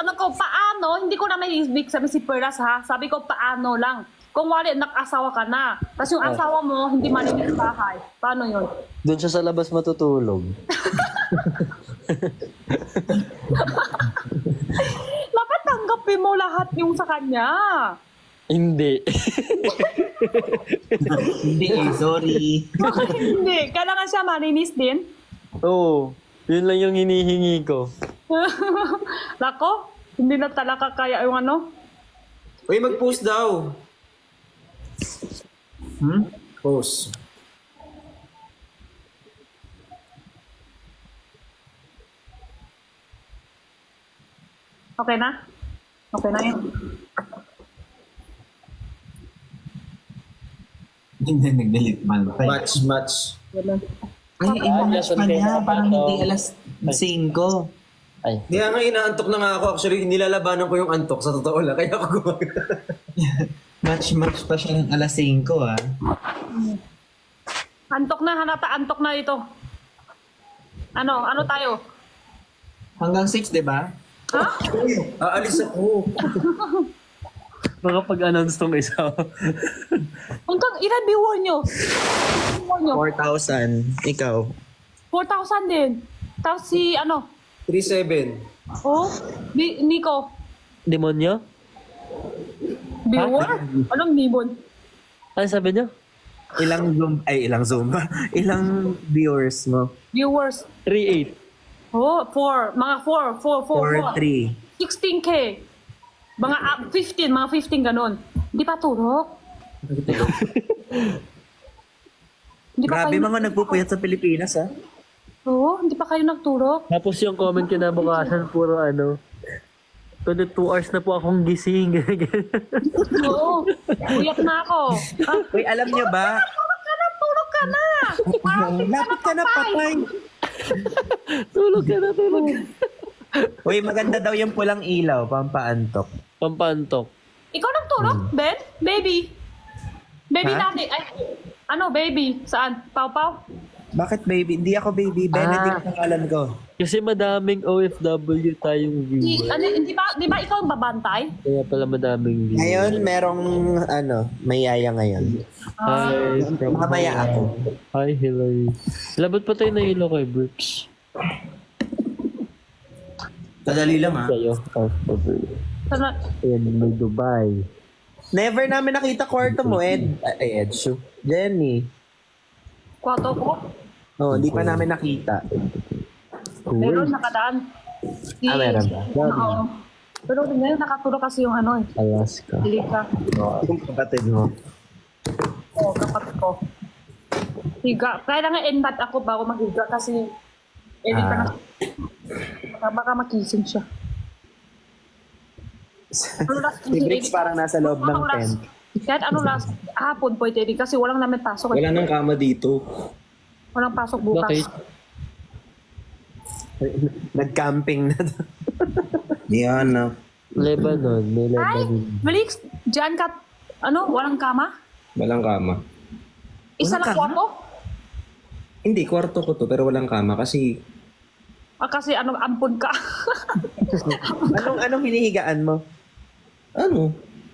tanong ko, paano? Hindi ko na may ibig sabi si Perlas ha. Sabi ko, paano lang. Kung wali, nag-asawa ka na. Tapos yung asawa mo, hindi malinis bahay. Paano yun? Doon siya sa labas matutulog. Dapat tanggapin mo lahat yung sa kanya. Hindi. Hindi sorry. Hindi. Kailangan siya malinis din. Oo. Yun lang yung hinihingi ko. Lako, hindi na talaga kaya yung ano. Uy, mag-post daw. Post. Okay na? Okay na yun. Hindi nag-delete man. Match. Ganun. Ay, imanage pa niya. Parang hindi alas 5. Ay. Kaya nga inaantok na nga ako. Actually, nilalabanan ko yung antok. Sa totoo lang. Kaya ako gumagana. Match pa siya ng alas 5 ah. Antok na, hanata, antok na ito. Ano tayo? Hanggang 6, di ba? Ha? Aalis ako. Baka pag-announce tong isa. Hanggang ilan viewer nyo? 4,000. Ikaw? 4,000 din. Tapos si 3-7. Oh, Nico. Demonyo? Viewer? Anong Nimon? Ano sabi niyo? Ilang Zoom ba? Ilang viewers mo? Viewers. 3-8. Oh, 4. Mga 4. 4-3. 16K. Mga 15, mga 15 ganun. Hindi pa turok. Hindi pa Grabe kayo mga nagpupuyat sa Pilipinas ah. Oo, hindi pa kayo nagturok. Tapos yung comment kinabukasan, puro 22 hours na po akong gising. Oo, uyak na ako. Uy, alam niyo ba? Turok ka na! Lapit ka na, patay. Tulog ka na. Uy, maganda daw yung pulang ilaw, pampaantok. Pampantok. Ikaw nagturok, Ben? Baby? Baby Ha? natin. Ay, baby? Saan? Pau? Bakit baby? Hindi ako baby. Benedict ang alam ko. Kasi madaming OFW tayong viewer. Di ba ikaw ang babantay? Kaya pala madaming viewer. Ngayon, merong mayaya ngayon. Hi, from Mamaya ako. Hi, Hillary. Labot pa tayo na ilo kay Brooks. Kadali lang ha. Kayo. Sana, Ayan, may Dubai. Never namin nakita kwarto mo, Ed. Ay, Ed. Jenny. kwarto ko. Oh, hindi pa namin nakita. Meron nakadaan. Meron ba? Oo. Pero ngayon nakaturo kasi yung Alaska. Lika. Yung kapatid mo. Oo, kapatid ko. Higa. Kaya nga enbat ako bago maghiga kasi edit ka na. Baka makising siya. Si Briggs parang nasa loob ng tent. Kahit last hapon pwede din kasi walang namin pasok. Wala nang kama dito. Walang pasok bukas. Bakit? Nag-camping na. Yan na. Lebanon. May Ay, Lebanon. Felix, dyan ka, walang kama? Walang kama. Isa lang Walang kama? kwarto? Hindi, kwarto ko to pero walang kama kasi Kasi ampun ka. Anong hinihigaan mo?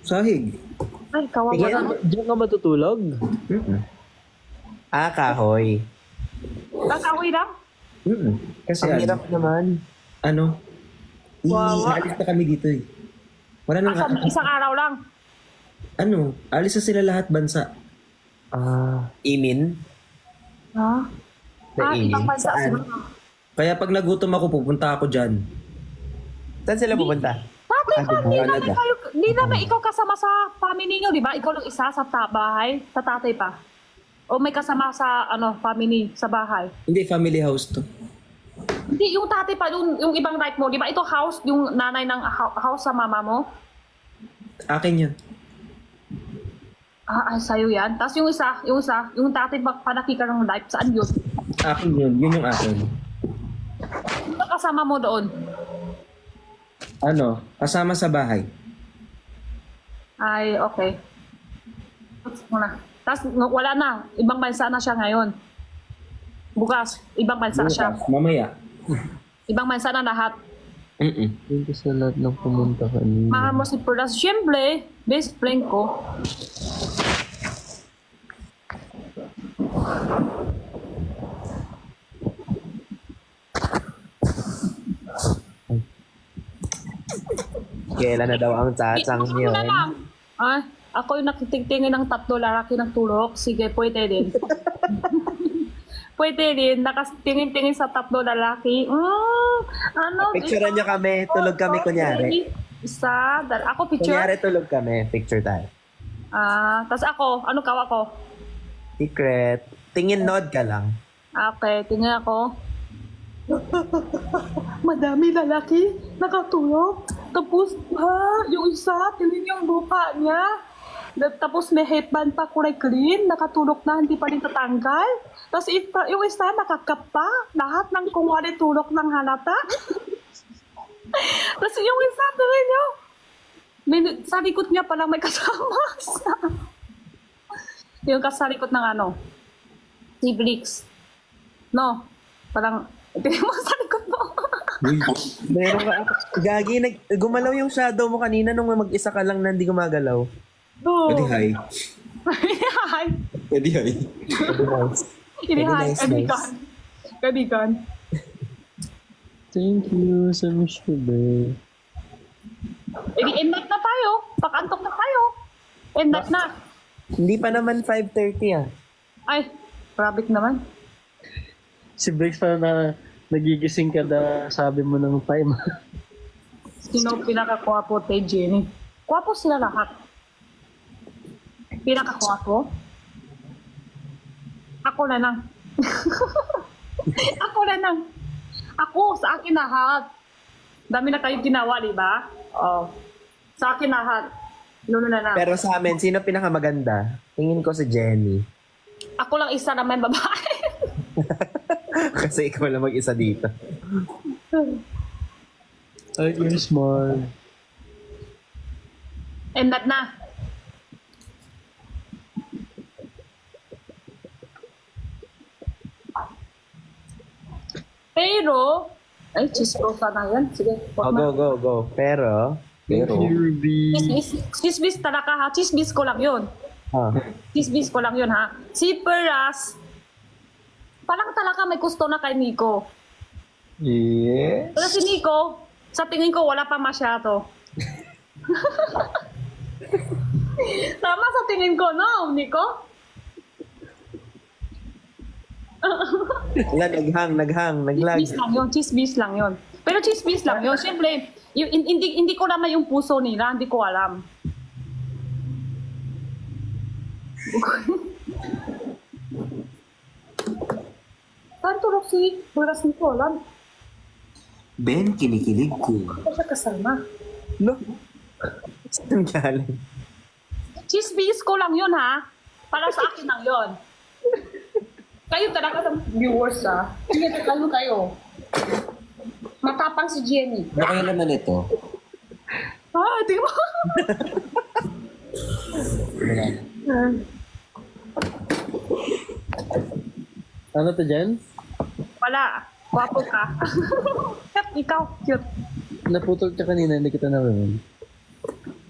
sahig. Ay, kawawa. Diyan ka matutulog? Kahoy. Kasawi lang? Kasi Ang hirap naman. Wawa. Alis na kami dito eh. Wala nang Isang araw lang. alis na sila lahat bansa. Imin? Ha? Ibang bansa Saan? sila. Kaya pag nagutom ako, pupunta ako dyan. Saan sila pupunta? Tatay pa, Canada. di naman ikaw kasama sa family niyo, di ba? Ikaw lang isa sa bahay, sa tatay pa. O may kasama sa family, sa bahay. Hindi, family house to. Hindi, yung tatay pa, yung ibang right mo, di ba? Ito house, yung nanay ng house sa mama mo. Akin yun. Sa'yo yan. Tapos yung isa, yung tatay panakika ng life, saan yun? Akin yun. Yun yung akin. Sino kasama mo doon? Kasama sa bahay. Ay, okay. Tapos wala na. Ibang bansa na siya ngayon. Bukas, ibang bansa siya. Bukas, mamaya. Ibang bansa na lahat. Thank you sa lahat ng pumunta kanina. Mahal mo si Perlas. Siyempre, best friend ko. Kailan na daw ang tsatsang Ako yun? na lang. Ah, ako yung nakitingtingin ng tatlo lalaki ng tulok. Sige, pwede din. Pwede din. Nakatingin-tingin sa tatlo lalaki. Ano? Picturean niyo kami. Tulog kami kunyari. Isa. Ako picture. Kunyari tulog kami. Picture tayo. Tas ako. Ano kawa ko? Secret. Tingin nod ka lang. Okay, tingnan ako. Madami lalaki nakatulog. Tapos, yung isa, tingin yung buka niya. Tapos may headband pa kulay green, nakatulog na, hindi pa rin tatanggal. Tapos yung isa, nakakapa. Lahat ng kumwari tulog ng halata. Tapos yung isa, tingin nyo, sa likod niya palang may kasama. Yung sa likod ng ano, si Blix. No, parang, tingin mo sa likod mo. Meron ka. Gagi, gumalaw yung shadow mo kanina nung mag-isa ka lang na hindi gumagalaw. Oh. Pwede hi. Hi. Pwede hi. Ini hi, nice, kaibigan. Kaibigan. Thank you sa Miss Ruby. End na tayo. Pakantok na tayo. End na. Hindi pa naman 5:30 ah. Ay, grabe naman. Si Briggs pa na nagigising ka na sabi mo ng time. Sino pinaka-kwapo kay Jenny? Kwapo sila lahat. Pinaka-kwapo? Ako na lang. Ako na lang. Ako, sa akin lahat. Dami na kayo ginawa, di ba? Oh. Sa akin lahat. Luno na lang. Pero sa amin, sino pinakamaganda? Tingin ko si Jenny. Ako lang isa na may babae. Kasi ikaw lang mag-isa dito. Ay, you're smart. End na. Pero, ay, chismosa na yan. Sige, Oh, go. Pero, Thank you, Ruby. Chismis talaga ha. Chismis ko lang yun. Chismis ko lang yun ha. Si Peras, parang talaga may gusto na kay Nico. Yeah. Pero si Nico, sa tingin ko wala pa masyado. Tama sa tingin ko, no, Nico? wala, naglag. Chismis lang yun. Pero chismis lang yun. Siyempre, hindi ko naman yung puso nila, hindi ko alam. Saan tulog si Buras ni ko alam? Ben, kinikilig ko. Ako siya kasama. No? Saan galing? Chismis ko lang yun ha. Para sa akin lang yun. Kayo talaga ng viewers ha. Sige, kayo. Matapang si Jenny. Ano kaya naman ito? Di ba? Ano to, Jen? Wala. Wapo ka. Ikaw, cute. Naputol ka kanina, hindi kita narinig.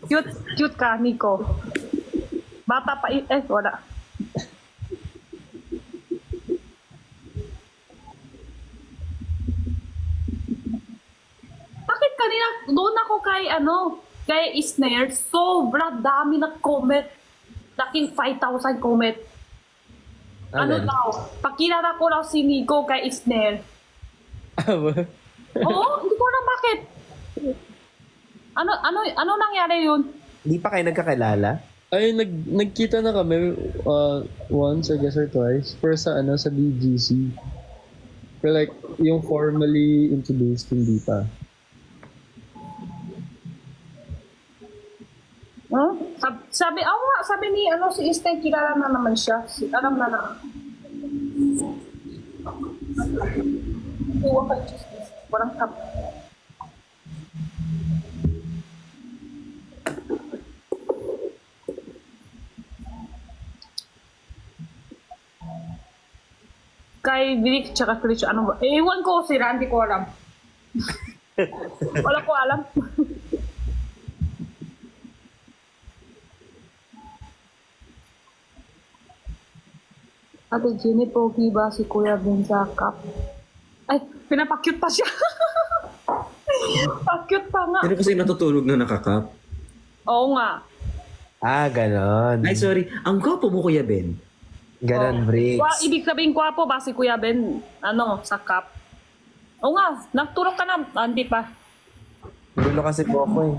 Cute ka, Nico. Bata pa, wala. Bakit kanina, doon ako kay Isner, sobrang dami na comment. Laking 5,000 comment. Ano daw? Pakilala ko lang si Nico kay Isner. Oo, hindi ko alam bakit. Ano nangyari yun? Hindi pa kayo nagkakilala? Ay, nagkita na kami once, I guess, or twice. First sa BGC. Pero like, yung formally introduced, hindi pa. Huh? Sabi ni si Isner, kilala na naman siya. Alam na na. Walang kap. Kay Vic tsaka Chris, ano ba? Ewan ko sila, hindi ko alam. Wala ko alam. Ate Jenny, pogi ba si Kuya Ben sa cup? Ay, pinapakyut pa siya. Pakyut pa nga. Pero kasi natutulog na nakakap. Oo nga. Ah, ganon. Ay, sorry. Ang gwapo mo, Kuya Ben. Ganon, Briggs. Ibig sabihin kwapo ba si Kuya Ben? Ano, sa cup? Oo nga, nagtulog ka na. Hindi pa. Gulo kasi po ako eh.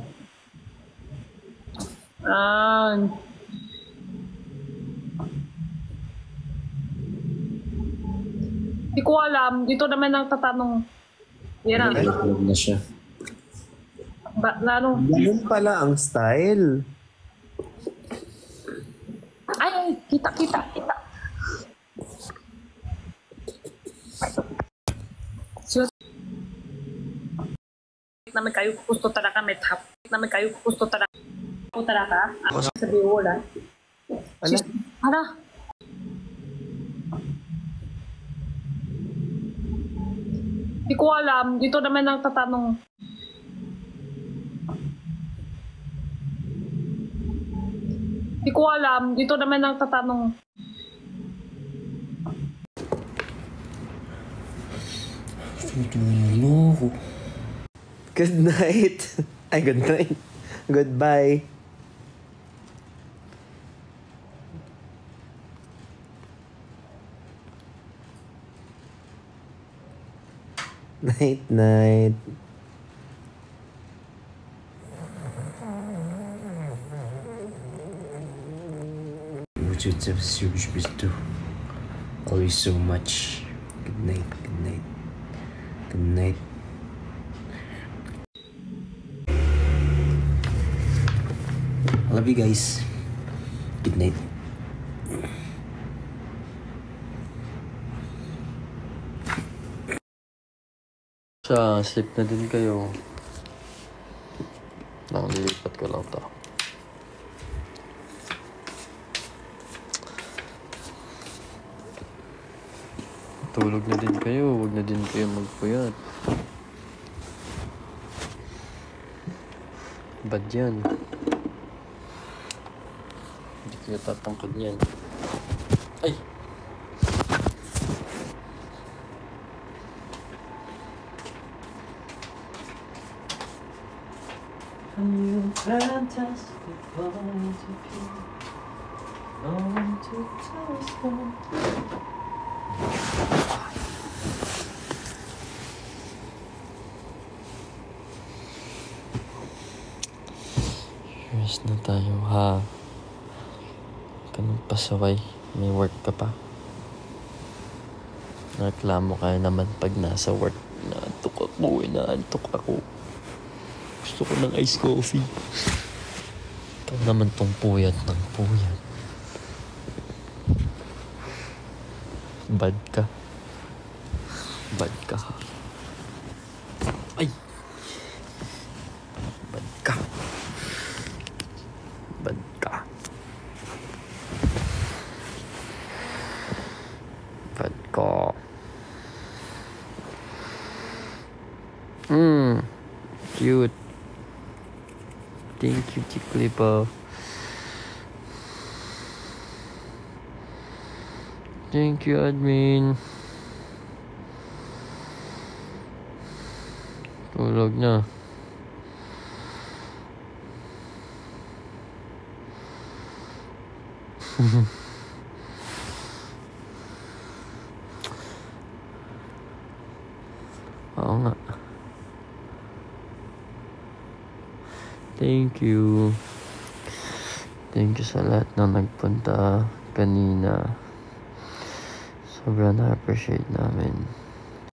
Ah. Hindi ko alam. Dito naman ang tatanong. Yan na. Natutulog na siya. Lalo. Ganun pala ang style. Ay, kita. Sus. Naman kayo gusto talaga may tap. Naman kayo gusto talaga. Ako talaga. Ako sa Biola. Ala, Hala. Hindi ko alam. Dito naman ang tatanong. Hindi ko alam. Dito naman ang tatanong. good night. Ay, good night. Goodbye. Night, night. Wujud sa Surge Bisto. Always so much. Good night, good night. Good night. I love you guys. Good night. Sleep na din kayo. Lilipat ko lang to. Tulog na din kayo. Huwag na din kayo magpuyat. Bad yan. Hindi kayo tatangkad yan. Ay! Fantastic point of view. No one to tell us no. Serious na tayo ha. Ganun pasaway. May work ka pa. Nareklamo ka naman pag nasa work. Naantok ako. Inaantok ako. Gusto ko ng iced coffee. Ikaw naman tong puyat ng puyat. Bad ka. Bad ka. Ay! Bad ka. Bad ka. Bad ka. Cute. Thank you, Chiklipa. Thank you, admin. Tulog na. Oo nga. Thank you. Thank you sa lahat na nagpunta kanina. Sobrang na-appreciate namin.